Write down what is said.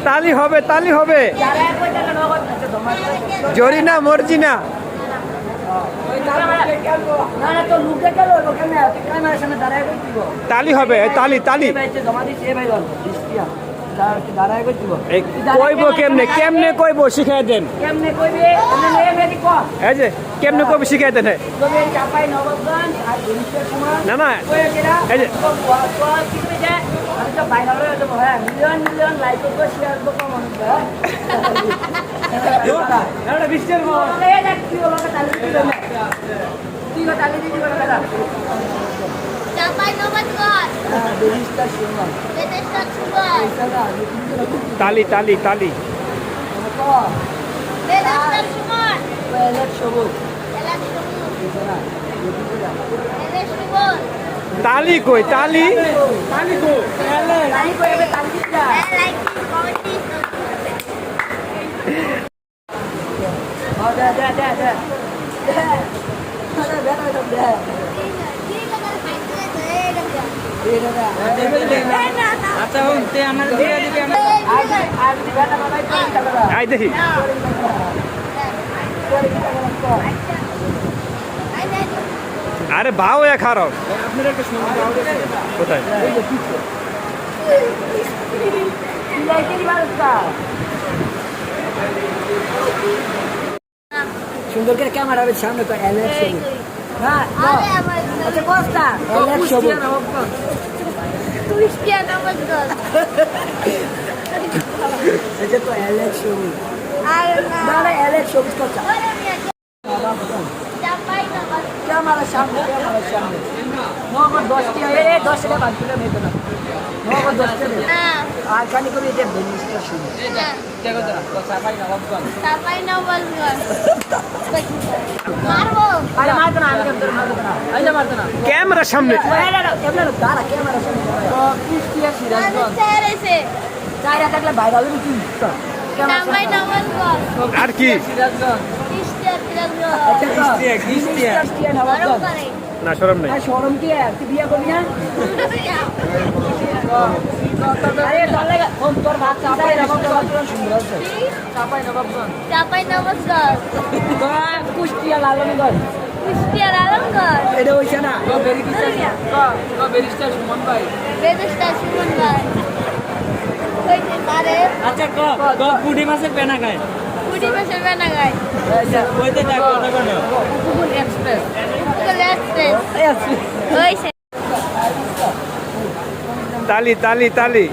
তালি হবে, তালি হবে। জরিনা মর্জিনা তালি হবে, তালি তালি কইব কেমনে কেমনে কইব শিখাই দেন। এই যে কেমনে কইব শিখাই দেন। না না এই যে তালি তালি তালি তালি কই তালি আই দেখি আরে ভাও এক খারাপ কোথায় সুন্দর করে ক্যামেরা সামনে তো ইলেকশন হ্যাঁ আচ্ছা কোস্তা ইলেকশন ক্রিস্টিয়ানো রোনালদো আচ্ছা তো ইলেকশন আর না না ইলেকশন কোস্তা ক্যামেরা সামনে নগদ 10 টি এ 10 টাকা বাদ দিলে মেতো না নগদ 10 টাকা না আর খালি করে এটা বেনিস্টার শুনে দেখো তো সাপাই নবাবগঞ্জ মারবো আরে মারতো না আমি তোর মারতো না আইলে মারতো না ক্যামেরা সামনে ক্যামেরা সামনে তো ক্রিস্টিয়ান সিরাজগঞ্জ তেরেছে চাইরা থাকলে ভাইরাল হবে কি সাপাই নবাবগঞ্জ আর কি সিরাজগঞ্জ ক্রিস্টিয়ান নবাবগঞ্জ না শরম নাই শরম কি তুই বিয়ে করবি না আরে চলে তোর ভাত চাপাই নবাবগঞ্জ সুন্দর আছে চাপাই নবাবগঞ্জ কুষ্টিয়া লালনগঞ্জ ক্রিস্টিয়ান আলমগঞ্জ এটা হইছে না বেরিস্টার সুমন ভাই বেদেশটা সুমন ভাই কইতে পারে আচ্ছা পুডি মাছের পেনা খায় পুডি মাছের বেনা গায় কইতে থাক কথা কোন উপকূল এক্সপ্রেস এক্সপ্রেস হইছে তালি তালি তালি